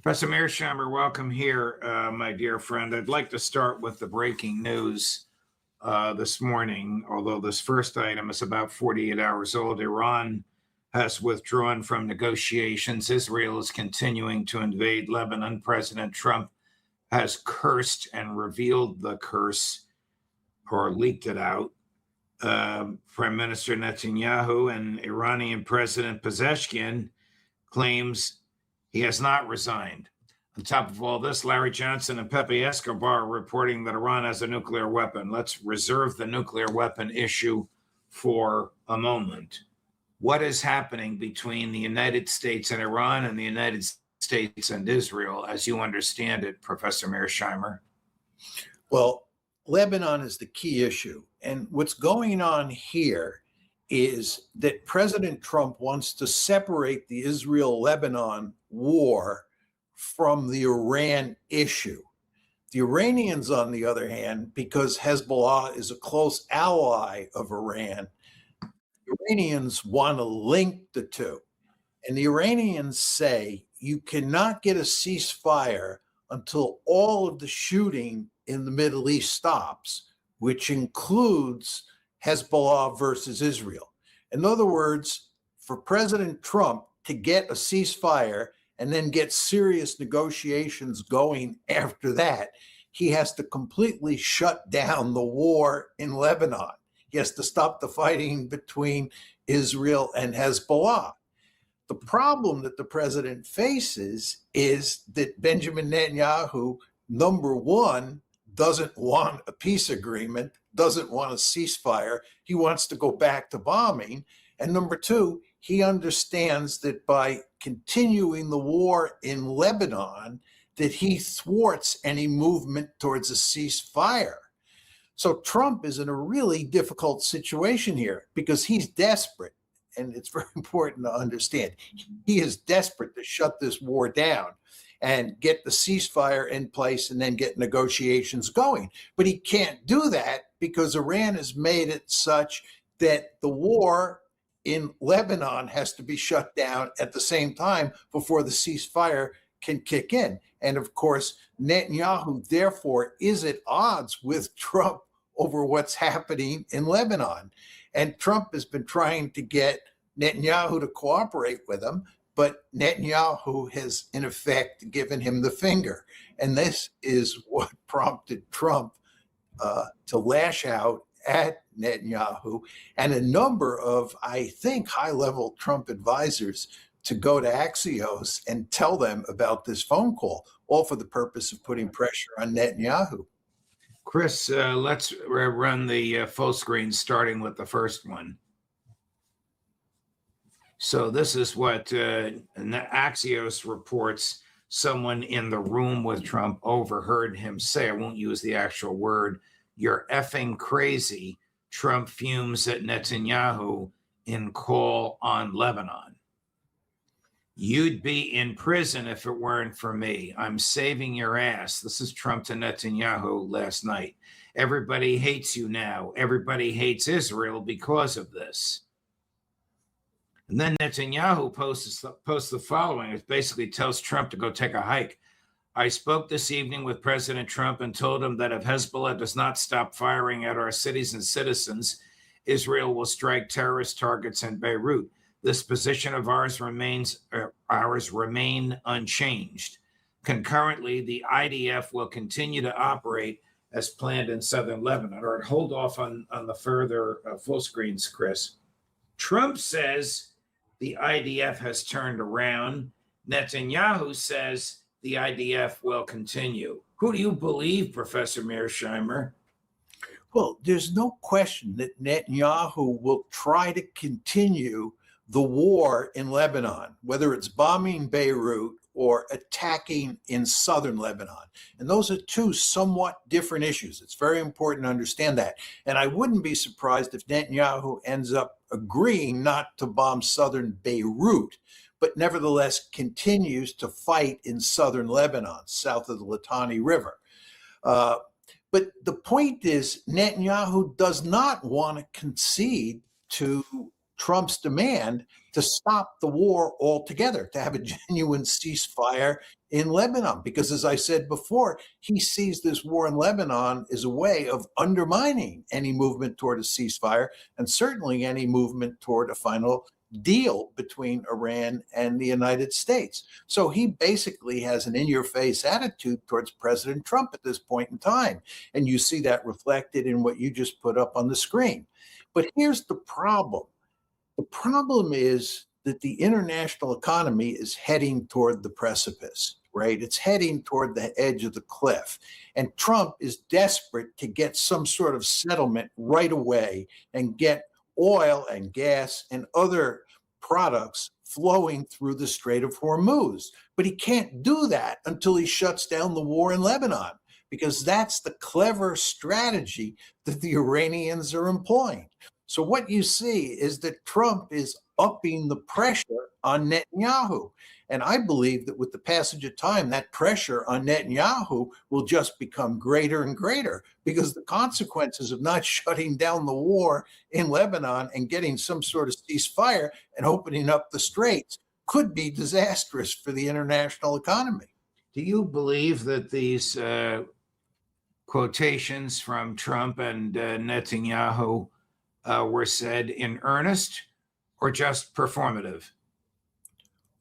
Professor Mearsheimer, welcome here, my dear friend. I'd like to start with the breaking news this morning, although this first item is about 48 hours old. Iran has withdrawn from negotiations. Israel is continuing to invade Lebanon. President Trump has cursed and revealed the curse, or leaked it out. Prime Minister Netanyahu and Iranian President Pezeshkian claims he has not resigned. On top of all this, Larry Johnson and Pepe Escobar are reporting that Iran has a nuclear weapon. Let's reserve the nuclear weapon issue for a moment. What is happening between the United States and Iran and the United States and Israel, as you understand it, Professor Mearsheimer? Well, Lebanon is the key issue. And what's going on here is that President Trump wants to separate the Israel-Lebanon war from the Iran issue. The Iranians, on the other hand, because Hezbollah is a close ally of Iran, the Iranians want to link the two. And the Iranians say you cannot get a ceasefire until all of the shooting in the Middle East stops, which includes Hezbollah versus Israel. In other words, for President Trump to get a ceasefire and then get serious negotiations going after that, he has to completely shut down the war in Lebanon. He has to stop the fighting between Israel and Hezbollah. The problem that the president faces is that Benjamin Netanyahu, number one, doesn't want a peace agreement, doesn't want a ceasefire. He wants to go back to bombing. And number two, he understands that by continuing the war in Lebanon, that he thwarts any movement towards a ceasefire. So Trump is in a really difficult situation here because he's desperate. And it's very important to understand. He is desperate to shut this war down and get the ceasefire in place and then get negotiations going. But he can't do that because Iran has made it such that the war in Lebanon has to be shut down at the same time before the ceasefire can kick in. And of course, Netanyahu, therefore, is at odds with Trump over what's happening in Lebanon. And Trump has been trying to get Netanyahu to cooperate with him, but Netanyahu has, in effect, given him the finger. And this is what prompted Trump to lash out at Netanyahu and a number of, I think, high-level Trump advisors to go to Axios and tell them about this phone call, all for the purpose of putting pressure on Netanyahu. Chris, let's run the full screen, starting with the first one. So this is what Axios reports. Someone in the room with Trump overheard him say, I won't use the actual word, "You're effing crazy." Trump fumes at Netanyahu in call on Lebanon. "You'd be in prison if it weren't for me. I'm saving your ass." This is Trump to Netanyahu last night. "Everybody hates you now. Everybody hates Israel because of this." And then Netanyahu posts the following. It basically tells Trump to go take a hike. "I spoke this evening with President Trump and told him that if Hezbollah does not stop firing at our cities and citizens, Israel will strike terrorist targets in Beirut. This position of ours remain unchanged. Concurrently, the IDF will continue to operate as planned in southern Lebanon." All right, hold off on the further full screens, Chris. Trump says the IDF has turned around. Netanyahu says the IDF will continue. Who do you believe, Professor Mearsheimer? Well, there's no question that Netanyahu will try to continue the war in Lebanon, whether it's bombing Beirut or attacking in southern Lebanon. And those are two somewhat different issues. It's very important to understand that. And I wouldn't be surprised if Netanyahu ends up agreeing not to bomb southern Beirut, but nevertheless continues to fight in southern Lebanon, south of the Litani River. But the point is, Netanyahu does not want to concede to Trump's demand to stop the war altogether, to have a genuine ceasefire in Lebanon. Because as I said before, he sees this war in Lebanon as a way of undermining any movement toward a ceasefire, and certainly any movement toward a final deal between Iran and the United States. So he basically has an in-your-face attitude towards President Trump at this point in time. And you see that reflected in what you just put up on the screen. But here's the problem. The problem is that the international economy is heading toward the precipice, right? It's heading toward the edge of the cliff. And Trump is desperate to get some sort of settlement right away and get oil and gas and other products flowing through the Strait of Hormuz. But he can't do that until he shuts down the war in Lebanon, because that's the clever strategy that the Iranians are employing. So what you see is that Trump is upping the pressure on Netanyahu. And I believe that with the passage of time, that pressure on Netanyahu will just become greater and greater, because the consequences of not shutting down the war in Lebanon and getting some sort of ceasefire and opening up the straits could be disastrous for the international economy. Do you believe that these quotations from Trump and Netanyahu were said in earnest or just performative?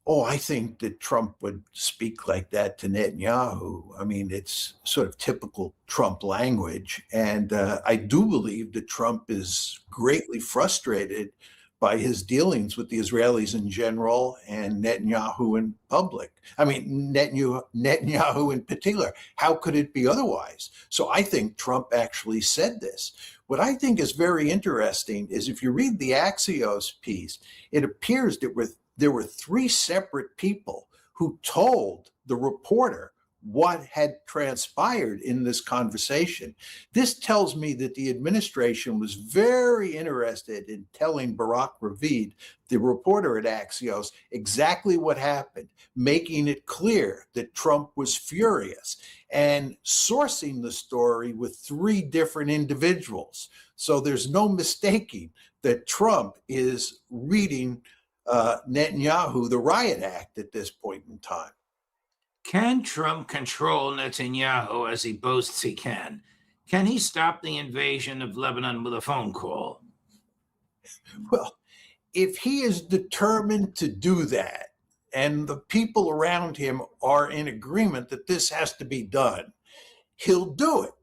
Oh, I think that Trump would speak like that to Netanyahu. I mean, it's sort of typical Trump language. And I do believe that Trump is greatly frustrated by his dealings with the Israelis in general and Netanyahu in public. I mean, Netanyahu in particular. How could it be otherwise? So I think Trump actually said this. What I think is very interesting is if you read the Axios piece, it appears that there were three separate people who told the reporter what had transpired in this conversation. This tells me that the administration was very interested in telling Barak Ravid, the reporter at Axios, exactly what happened, making it clear that Trump was furious and sourcing the story with three different individuals. So there's no mistaking that Trump is reading Netanyahu, the Riot Act, at this point in time. Can Trump control Netanyahu as he boasts he can? Can he stop the invasion of Lebanon with a phone call? Well, if he is determined to do that, and the people around him are in agreement that this has to be done, he'll do it.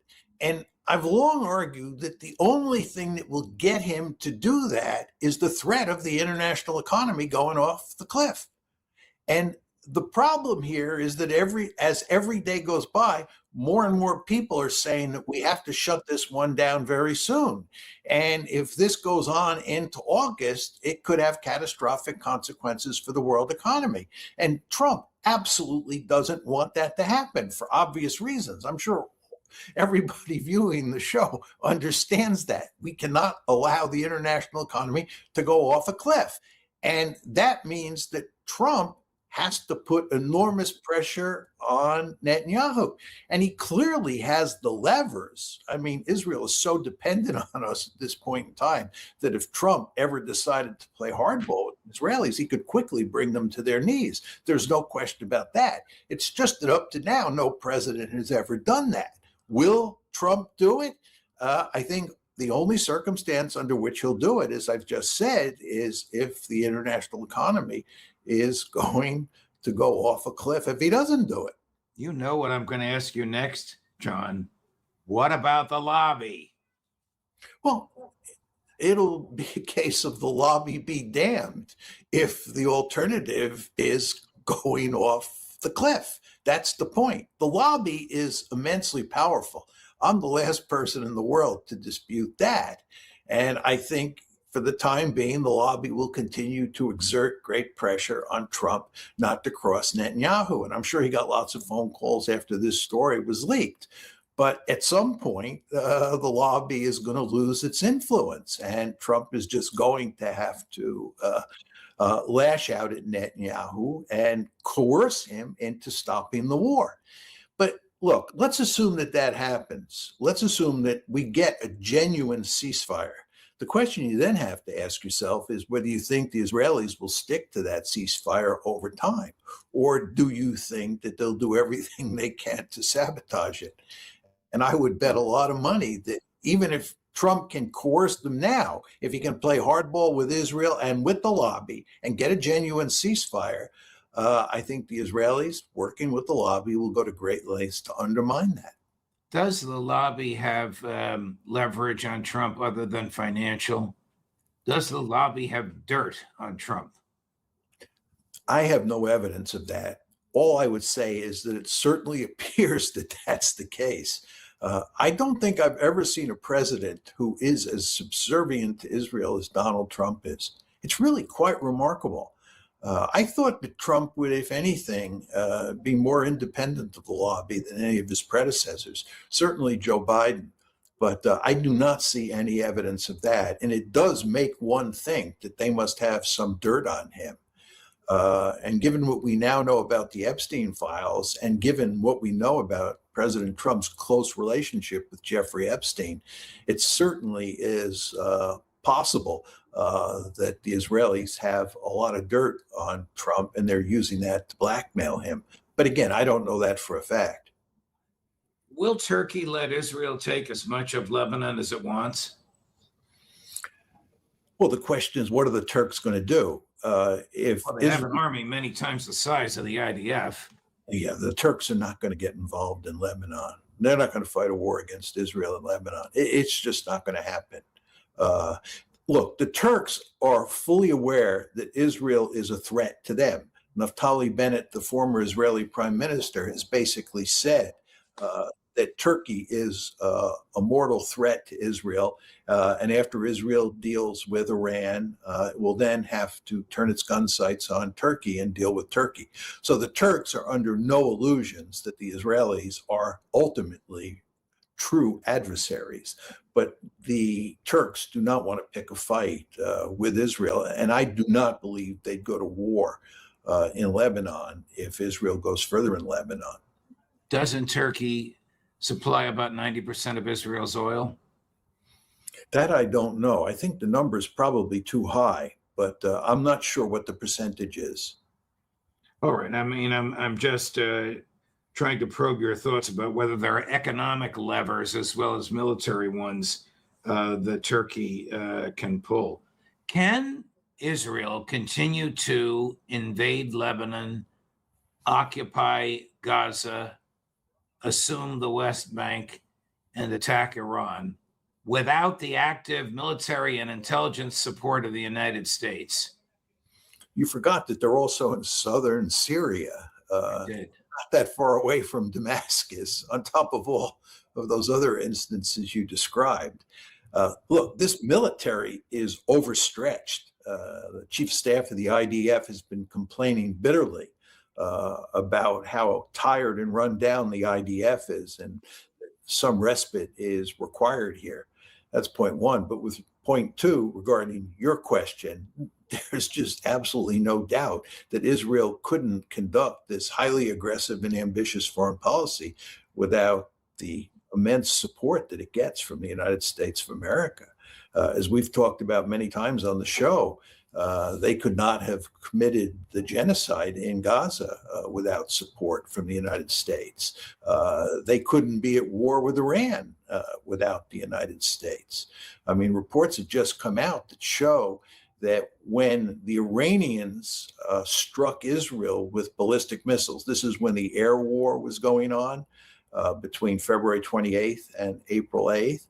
And I've long argued that the only thing that will get him to do that is the threat of the international economy going off the cliff. And the problem here is that as every day goes by, more and more people are saying that we have to shut this one down very soon. And if this goes on into August, it could have catastrophic consequences for the world economy. And Trump absolutely doesn't want that to happen for obvious reasons. I'm sure everybody viewing the show understands that. We cannot allow the international economy to go off a cliff. And that means that Trump has to put enormous pressure on Netanyahu. And he clearly has the levers. I mean, Israel is so dependent on us at this point in time that if Trump ever decided to play hardball with Israelis, he could quickly bring them to their knees. There's no question about that. It's just that up to now, no president has ever done that. Will Trump do it? I think the only circumstance under which he'll do it, as I've just said, is if the international economy is going to go off a cliff if he doesn't do it. You know what I'm going to ask you next, John. What about the lobby? Well, it'll be a case of the lobby be damned if the alternative is going off the cliff. That's the point. The lobby is immensely powerful. I'm the last person in the world to dispute that. And I think for the time being, the lobby will continue to exert great pressure on Trump not to cross Netanyahu. And I'm sure he got lots of phone calls after this story was leaked. But at some point, the lobby is going to lose its influence, and Trump is just going to have to lash out at Netanyahu and coerce him into stopping the war. But look, let's assume that that happens. Let's assume that we get a genuine ceasefire, The question you then have to ask yourself is whether you think the Israelis will stick to that ceasefire over time, or do you think that they'll do everything they can to sabotage it? And I would bet a lot of money that even if Trump can coerce them now, if he can play hardball with Israel and with the lobby and get a genuine ceasefire, I think the Israelis, working with the lobby, will go to great lengths to undermine that. Does the lobby have leverage on Trump other than financial? Does the lobby have dirt on Trump? I have no evidence of that. All I would say is that it certainly appears that that's the case. I don't think I've ever seen a president who is as subservient to Israel as Donald Trump is. It's really quite remarkable. I thought that Trump would, if anything, be more independent of the lobby than any of his predecessors, certainly Joe Biden. But I do not see any evidence of that. And it does make one think that they must have some dirt on him. And given what we now know about the Epstein files, and given what we know about President Trump's close relationship with Jeffrey Epstein, it certainly is possible that the Israelis have a lot of dirt on Trump and they're using that to blackmail him. But again, I don't know that for a fact. Will Turkey let Israel take as much of Lebanon as it wants? Well, the question is, what are the Turks going to do? If Well, they have an army many times the size of the IDF. Yeah, the Turks are not going to get involved in Lebanon. They're not going to fight a war against Israel in Lebanon. It's just not going to happen. Look, the Turks are fully aware that Israel is a threat to them. Naftali Bennett, the former Israeli prime minister, has basically said that Turkey is a mortal threat to Israel. And after Israel deals with Iran, it will then have to turn its gun sights on Turkey and deal with Turkey. So the Turks are under no illusions that the Israelis are ultimately true adversaries. But the Turks do not want to pick a fight with Israel. And I do not believe they'd go to war in Lebanon if Israel goes further in Lebanon. Doesn't Turkey supply about 90% of Israel's oil? That I don't know. I think the number is probably too high, but I'm not sure what the percentage is. All right. I mean, I'm just trying to probe your thoughts about whether there are economic levers as well as military ones that Turkey can pull. Can Israel continue to invade Lebanon, occupy Gaza, assume the West Bank, and attack Iran without the active military and intelligence support of the United States? You forgot that they're also in southern Syria, I did. not that far away from Damascus, on top of all of those other instances you described. Look, this military is overstretched. The chief of staff of the IDF has been complaining bitterly about how tired and run down the IDF is, and some respite is required here. That's point one. But with point two, regarding your question, there's just absolutely no doubt that Israel couldn't conduct this highly aggressive and ambitious foreign policy without the immense support that it gets from the United States of America. As we've talked about many times on the show, they could not have committed the genocide in Gaza without support from the United States. They couldn't be at war with Iran without the United States. I mean, reports have just come out that show that when the Iranians struck Israel with ballistic missiles, this is when the air war was going on between February 28th and April 8th.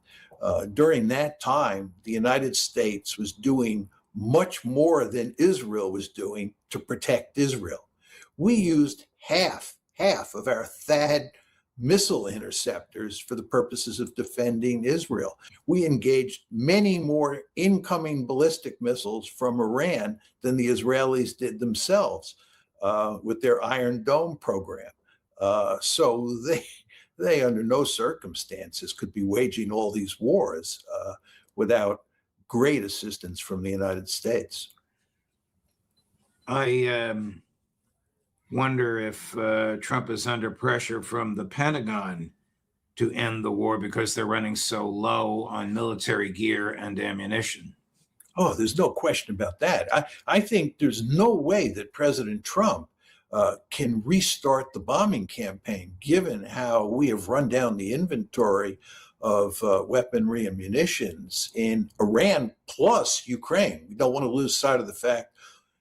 During that time, the United States was doing much more than Israel was doing to protect Israel. We used half of our THAAD missile interceptors for the purposes of defending Israel. We engaged many more incoming ballistic missiles from Iran than the Israelis did themselves with their Iron Dome program. So they under no circumstances could be waging all these wars without great assistance from the United States. I wonder if Trump is under pressure from the Pentagon to end the war because they're running so low on military gear and ammunition. Oh, there's no question about that. I think there's no way that President Trump can restart the bombing campaign, given how we have run down the inventory of weaponry and munitions in Iran plus Ukraine. We don't want to lose sight of the fact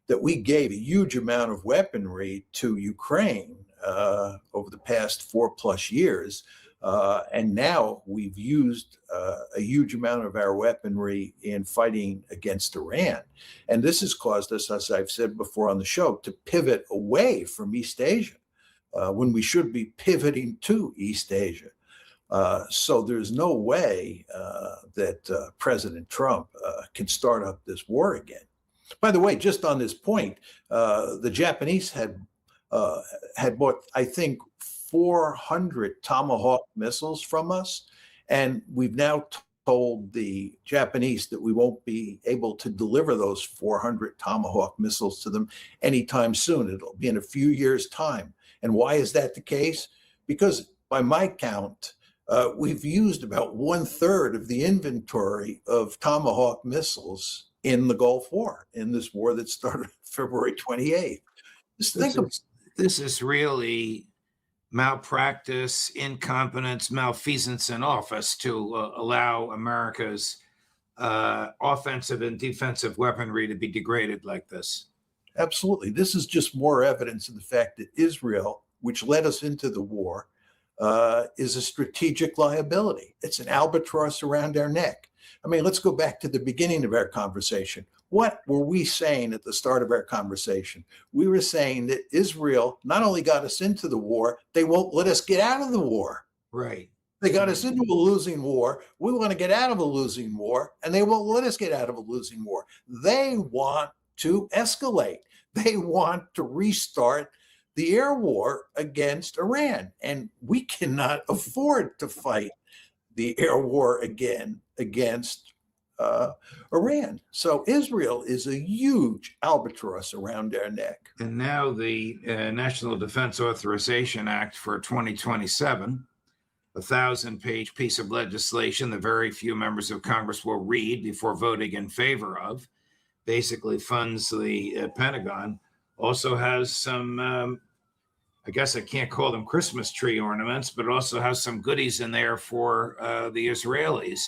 that we gave a huge amount of weaponry to Ukraine over the past 4+ years. And now we've used a huge amount of our weaponry in fighting against Iran. And this has caused us, as I've said before on the show, to pivot away from East Asia when we should be pivoting to East Asia. So there's no way that President Trump can start up this war again. By the way, just on this point, the Japanese had bought, I think, 400 Tomahawk missiles from us, and we've now told the Japanese that we won't be able to deliver those 400 Tomahawk missiles to them anytime soon. It'll be in a few years' time. And why is that the case? Because by my count, we've used about 1/3 of the inventory of Tomahawk missiles in the Gulf War, in this war that started February 28th. This is really malpractice, incompetence, malfeasance in office to allow America's offensive and defensive weaponry to be degraded like this. Absolutely. This is just more evidence of the fact that Israel, which led us into the war, is a strategic liability. It's an albatross around our neck. I mean, let's go back to the beginning of our conversation. What were we saying at the start of our conversation? We were saying that Israel not only got us into the war, they won't let us get out of the war. Right. They got us into a losing war. We want to get out of a losing war, and they won't let us get out of a losing war. They want to escalate. They want to restart the air war against Iran. And we cannot afford to fight the air war again against Iran. So Israel is a huge albatross around our neck. And now the National Defense Authorization Act for 2027, a 1,000-page piece of legislation that very few members of Congress will read before voting in favor of, basically funds the Pentagon, also has some, I guess I can't call them Christmas tree ornaments, but also has some goodies in there for the Israelis.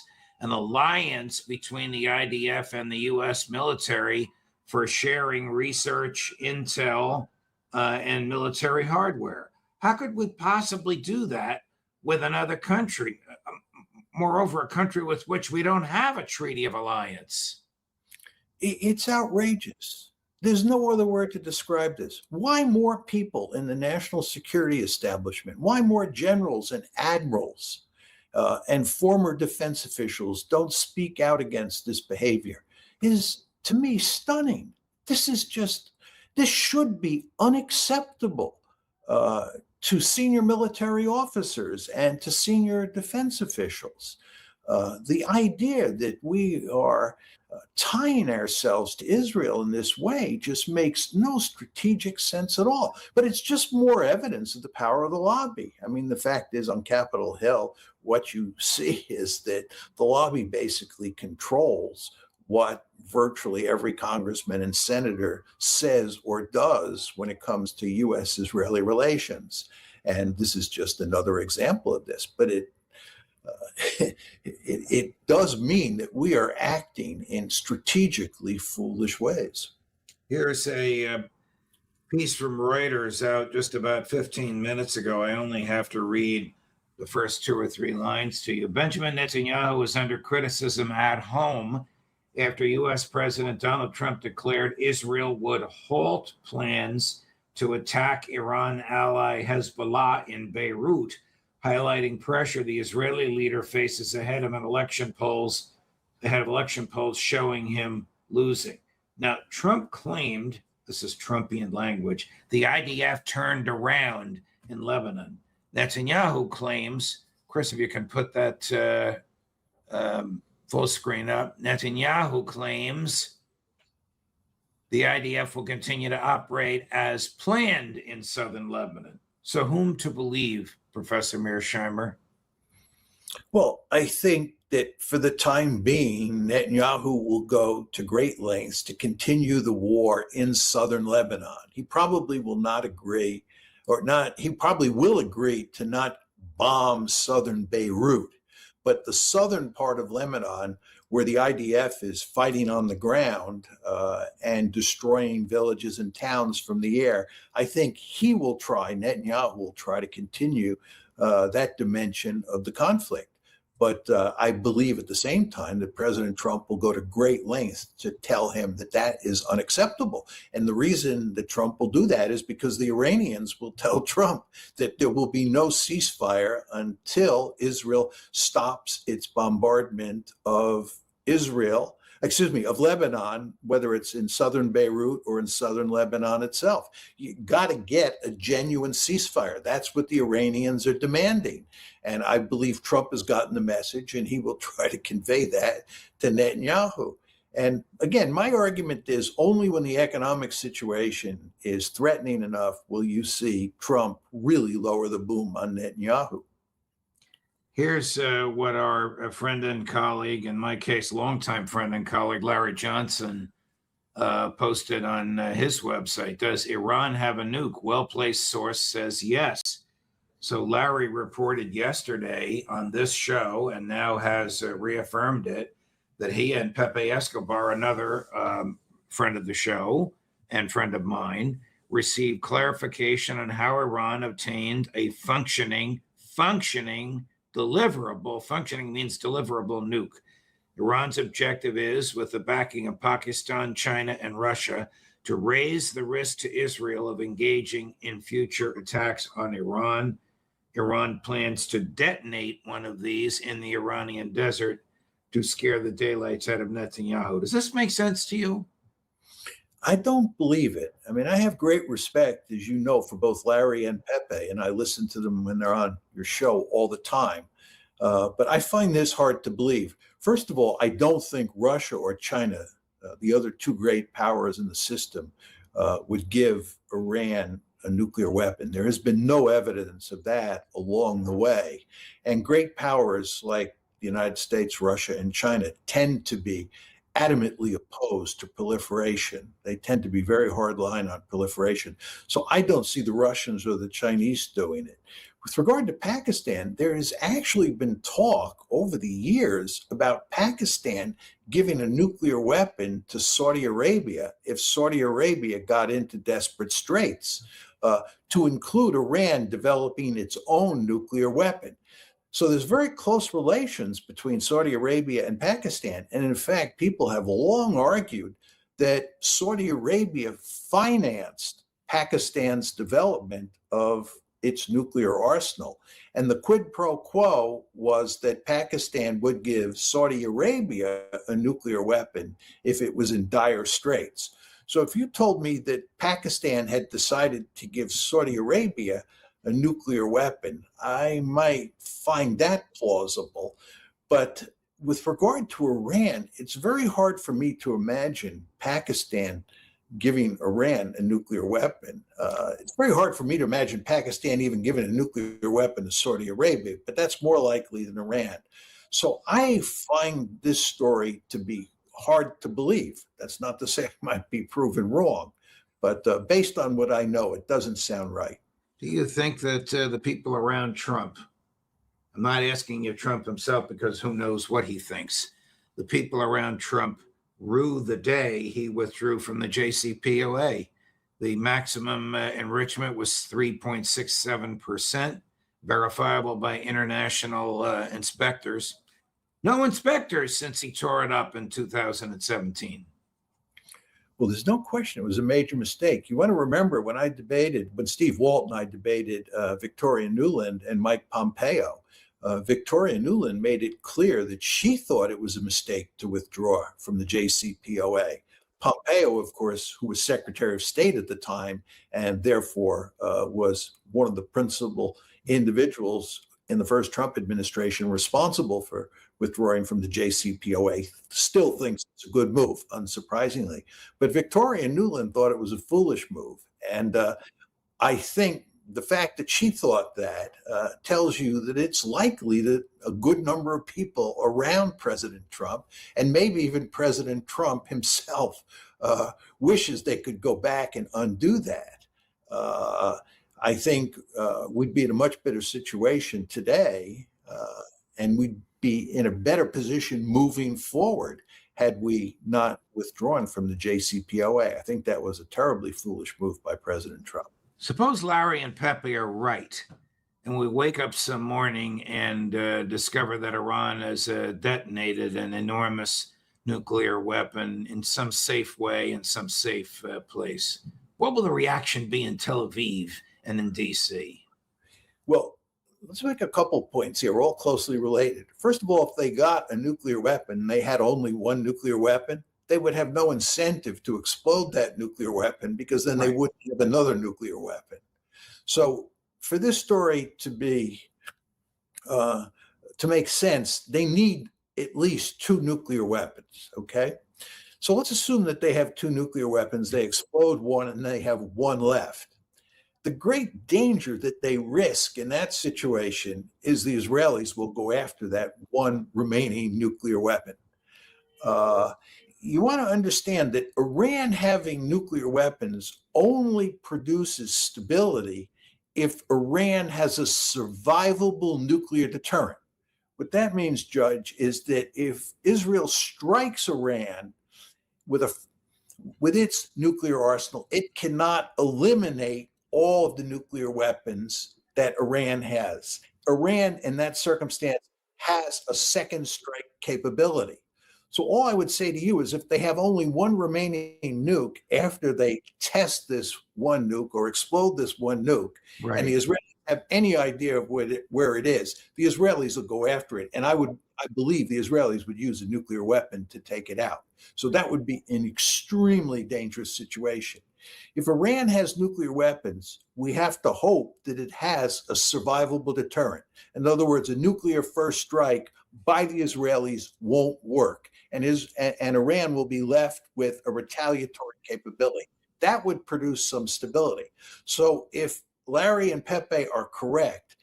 An alliance between the IDF and the U.S. military for sharing research, intel, and military hardware. How could we possibly do that with another country? Moreover, a country with which we don't have a treaty of alliance. It's outrageous. There's no other word to describe this. Why more people in the national security establishment? Why more generals and admirals and former defense officials don't speak out against this behavior? Is, to me, stunning. This should be unacceptable to senior military officers and to senior defense officials. The idea that we are tying ourselves to Israel in this way just makes no strategic sense at all. But it's just more evidence of the power of the lobby. I mean, the fact is, on Capitol Hill, what you see is that the lobby basically controls what virtually every congressman and senator says or does when it comes to U.S.-Israeli relations. And this is just another example of this. But it does mean that we are acting in strategically foolish ways. Here's a piece from Reuters out just about 15 minutes ago. I only have to read the first 2 or 3 lines to you. Benjamin Netanyahu is under criticism at home after U.S. President Donald Trump declared Israel would halt plans to attack Iran ally Hezbollah in Beirut, highlighting pressure the Israeli leader faces ahead of election polls showing him losing. Now, Trump claimed, this is Trumpian language, the IDF turned around in Lebanon. Netanyahu claims, Chris, if you can put that full screen up, Netanyahu claims the IDF will continue to operate as planned in southern Lebanon. So whom to believe, Professor Mearsheimer? Well, I think that for the time being, Netanyahu will go to great lengths to continue the war in southern Lebanon. He probably will not agree, or not, he probably will agree to not bomb southern Beirut, but the southern part of Lebanon, where the IDF is fighting on the ground and destroying villages and towns from the air, I think Netanyahu will try to continue that dimension of the conflict. But I believe at the same time that President Trump will go to great lengths to tell him that that is unacceptable. And the reason that Trump will do that is because the Iranians will tell Trump that there will be no ceasefire until Israel stops its bombardment of Lebanon, whether it's in southern Beirut or in southern Lebanon itself. You got to get a genuine ceasefire. That's what the Iranians are demanding. And I believe Trump has gotten the message, and he will try to convey that to Netanyahu. And again, my argument is only when the economic situation is threatening enough will you see Trump really lower the boom on Netanyahu. Here's what our friend and colleague, in my case, longtime friend and colleague, Larry Johnson, posted on his website. Does Iran have a nuke? Well-placed source says yes. So Larry reported yesterday on this show, and now has reaffirmed it, that he and Pepe Escobar, another friend of the show and friend of mine, received clarification on how Iran obtained a functioning deliverable, functioning means deliverable, nuke. Iran's objective is, with the backing of Pakistan, China, and Russia, to raise the risk to Israel of engaging in future attacks on Iran. Iran plans to detonate one of these in the Iranian desert to scare the daylights out of Netanyahu. Does this make sense to you? I don't believe it. I mean, I have great respect, as you know, for both Larry and Pepe, and I listen to them when they're on your show all the time. But I find this hard to believe. First of all, I don't think Russia or China, the other two great powers in the system, would give Iran a nuclear weapon. There has been no evidence of that along the way. And great powers like the United States, Russia, and China tend to be adamantly opposed to proliferation. They tend to be very hard line on proliferation. So I don't see the Russians or the Chinese doing it. With regard to Pakistan, there has actually been talk over the years about Pakistan giving a nuclear weapon to Saudi Arabia if Saudi Arabia got into desperate straits, to include Iran developing its own nuclear weapon. So there's very close relations between Saudi Arabia and Pakistan. And in fact, people have long argued that Saudi Arabia financed Pakistan's development of its nuclear arsenal. And the quid pro quo was that Pakistan would give Saudi Arabia a nuclear weapon if it was in dire straits. So if you told me that Pakistan had decided to give Saudi Arabia a nuclear weapon, I might find that plausible. But with regard to Iran, it's very hard for me to imagine Pakistan giving Iran a nuclear weapon. It's very hard for me to imagine Pakistan even giving a nuclear weapon to Saudi Arabia, but that's more likely than Iran. So I find this story to be hard to believe. That's not to say it might be proven wrong, but based on what I know, it doesn't sound right. Do you think that the people around Trump, I'm not asking you Trump himself because who knows what he thinks, the people around Trump rue the day he withdrew from the JCPOA? The maximum enrichment was 3.67%, verifiable by international inspectors. No inspectors since he tore it up in 2017. Well, there's no question it was a major mistake. You want to remember when Steve Walt and I debated Victoria Nuland and Mike Pompeo, Victoria Nuland made it clear that she thought it was a mistake to withdraw from the JCPOA. Pompeo, of course, who was Secretary of State at the time and therefore was one of the principal individuals in the first Trump administration responsible for withdrawing from the JCPOA, still thinks it's a good move, unsurprisingly. But Victoria Nuland thought it was a foolish move. And I think the fact that she thought that tells you that it's likely that a good number of people around President Trump, and maybe even President Trump himself, wishes they could go back and undo that. I think we'd be in a much better situation today, and we'd be in a better position moving forward had we not withdrawn from the JCPOA. I think that was a terribly foolish move by President Trump. Suppose Larry and Pepe are right, and we wake up some morning and discover that Iran has detonated an enormous nuclear weapon in some safe way, in some safe place. What will the reaction be in Tel Aviv and in D.C.? Well, let's make a couple points here, all closely related. First of all, if they got a nuclear weapon, they had only one nuclear weapon, they would have no incentive to explode that nuclear weapon, because then they wouldn't have another nuclear weapon. So for this story to be, to make sense, they need at least two nuclear weapons, okay? So let's assume that they have two nuclear weapons, they explode one, and they have one left. The great danger that they risk in that situation is the Israelis will go after that one remaining nuclear weapon. You want to understand that Iran having nuclear weapons only produces stability if Iran has a survivable nuclear deterrent. What that means, Judge, is that if Israel strikes Iran with its nuclear arsenal, it cannot eliminate all of the nuclear weapons that Iran has. Iran, in that circumstance, has a second strike capability. So all I would say to you is if they have only one remaining nuke after they test this one nuke or explode this one nuke, and the Israelis have any idea of where it is, the Israelis will go after it. And I believe the Israelis would use a nuclear weapon to take it out. So that would be an extremely dangerous situation. If Iran has nuclear weapons, we have to hope that it has a survivable deterrent. In other words, a nuclear first strike by the Israelis won't work, and Iran will be left with a retaliatory capability. That would produce some stability. So if Larry and Pepe are correct,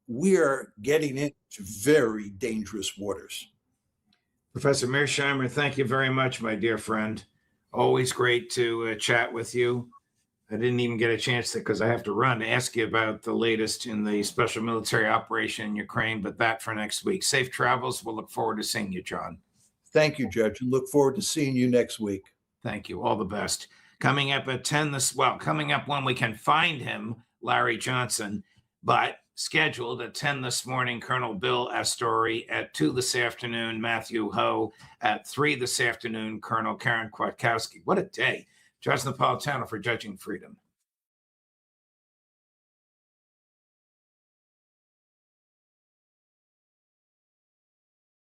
we're getting into very dangerous waters. Professor Mearsheimer, thank you very much, my dear friend. Always great to chat with you. I didn't even get a chance to, because I have to run, to ask you about the latest in the special military operation in Ukraine, but that for next week. Safe travels. We'll look forward to seeing you, John. Thank you, Judge, and look forward to seeing you next week. Thank you. All the best. Coming up at 10 coming up when we can find him, Larry Johnson, but scheduled at 10 this morning, Colonel Bill Astori, at 2 this afternoon, Matthew Ho, at 3 this afternoon, Colonel Karen Kwiatkowski. What a day. Judge Napolitano for Judging Freedom.